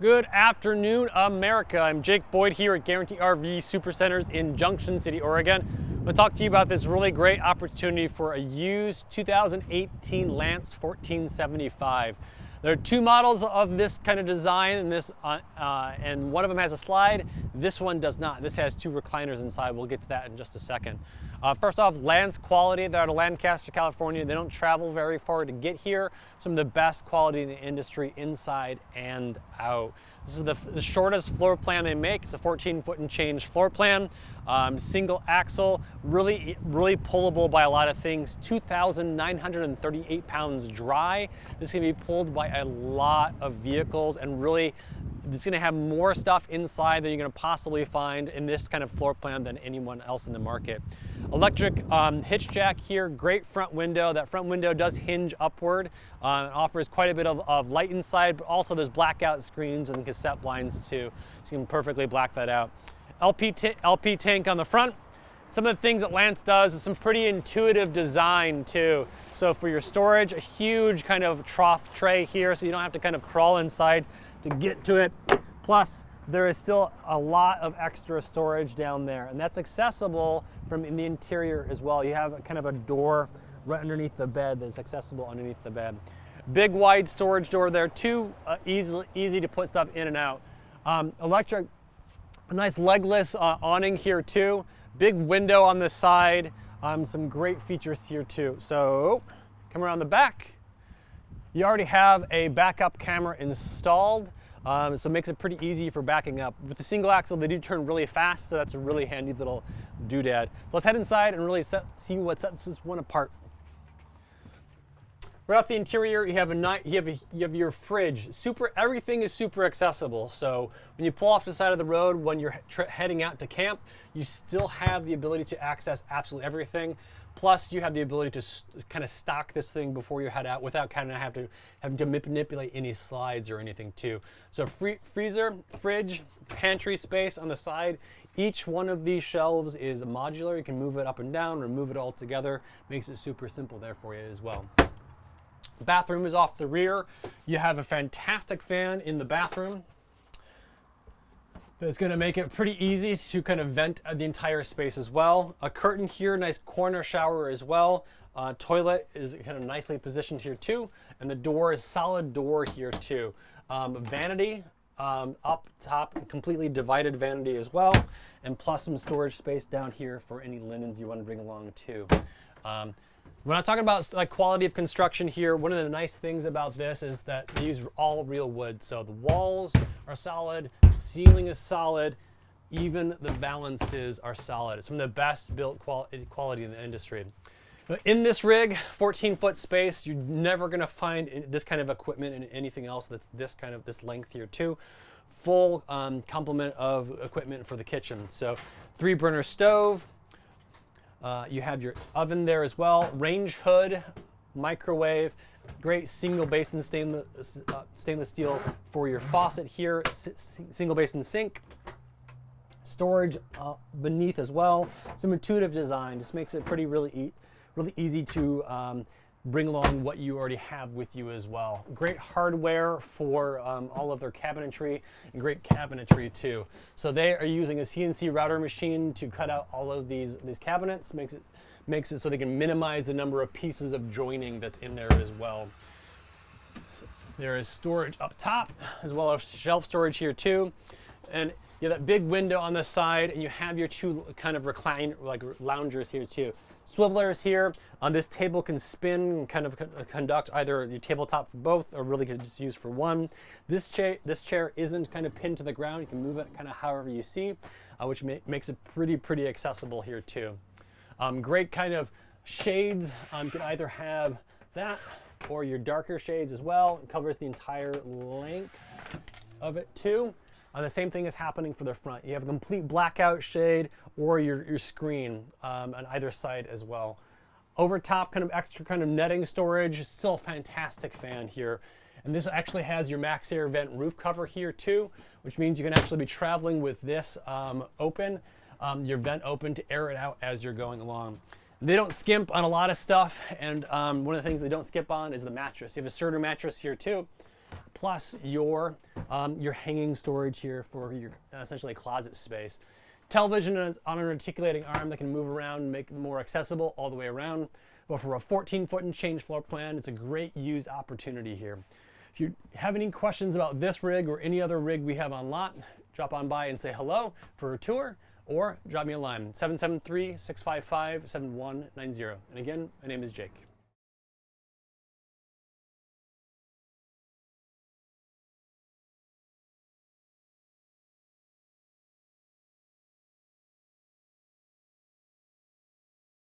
Good afternoon, America. I'm Jacob.Boyd here at Guarantee RV Supercenters in Junction City, Oregon. I'm going to talk to you about this really great opportunity for a used 2018 Lance 1475. There are two models of this kind of design, and one of them has a slide. This one does not. This has two recliners inside. We'll get to that in just a second. First off, Lance quality. They're out of Lancaster, California. They don't travel very far to get here. Some of the best quality in the industry inside and out. This is the shortest floor plan they make. It's a 14-foot and change floor plan. Single axle, really pullable by a lot of things. 2,938 pounds dry. This is going to be pulled by a lot of vehicles, and really it's going to have more stuff inside than you're going to possibly find in this kind of floor plan than anyone else in the market. Electric hitch jack here, great front window. That front window does hinge upward. It offers quite a bit of light inside, but also there's blackout screens and cassette blinds too, so you can perfectly black that out. LP tank on the front. Some of the things that Lance does is some pretty intuitive design too. So for your storage, a huge kind of trough tray here, so you don't have to kind of crawl inside to get to it. Plus, there is still a lot of extra storage down there, and that's accessible from in the interior as well. You have kind of a door right underneath the bed that's accessible underneath the bed. Big wide storage door there too, easy to put stuff in and out. Electric, a nice legless awning here too. Big window on the side. Some great features here too. So come around the back. You already have a backup camera installed, so it makes it pretty easy for backing up. With the single axle, they do turn really fast, so that's a really handy little doodad. So let's head inside and really see what sets this one apart. Right off the interior, you have your fridge. Everything is super accessible. So when you pull off the side of the road, when you're heading out to camp, you still have the ability to access absolutely everything. Plus, you have the ability to kind of stock this thing before you head out without kind of having to manipulate any slides or anything too. So freezer, fridge, pantry space on the side. Each one of these shelves is modular. You can move it up and down, remove it all together. Makes it super simple there for you as well. Bathroom is off the rear. You have a fantastic fan in the bathroom. It's going to make it pretty easy to kind of vent the entire space as well. A curtain here, nice corner shower as well. Toilet is kind of nicely positioned here too. And the door is solid door here too. Vanity up top, completely divided vanity as well. And plus some storage space down here for any linens you want to bring along too. We're not talking about like quality of construction here. One of the nice things about this is that they use all real wood. So the walls are solid, ceiling is solid, even the valances are solid. It's some of the best built quality in the industry. In this rig, 14-foot space, you're never gonna find this kind of equipment in anything else that's this length here too. Full complement of equipment for the kitchen. So 3-burner stove. You have your oven there as well, range hood, microwave, great single basin stainless steel for your faucet here, single basin sink, storage beneath as well. Some intuitive design, just makes it really easy to bring along what you already have with you as well. Great hardware for all of their cabinetry, and great cabinetry too. So they are using a CNC router machine to cut out all of these cabinets, makes it so they can minimize the number of pieces of joining that's in there as well. So there is storage up top as well as shelf storage here too. And you have that big window on the side, and you have your two kind of loungers here too. Swivelers here. This table can spin and kind of conduct either your tabletop for both, or really could just use for one. This chair isn't kind of pinned to the ground. You can move it kind of however you see, which makes it pretty accessible here too. Great kind of shades. You can either have that or your darker shades as well. It covers the entire length of it too. The same thing is happening for the front. You have a complete blackout shade or your screen on either side as well. Over top, kind of extra kind of netting storage. Still a fantastic fan here. And this actually has your max air vent roof cover here too, which means you can actually be traveling with this open, your vent open to air it out as you're going along. They don't skimp on a lot of stuff, and one of the things they don't skip on is the mattress. You have a Serta mattress here too. plus your hanging storage here for your essentially closet space. Television is on an articulating arm that can move around and make it more accessible all the way around. But for a 14-foot and change floor plan, it's a great used opportunity here. If you have any questions about this rig or any other rig we have on lot, drop on by and say hello for a tour, or drop me a line, 773-655-7190. And again, my name is Jake.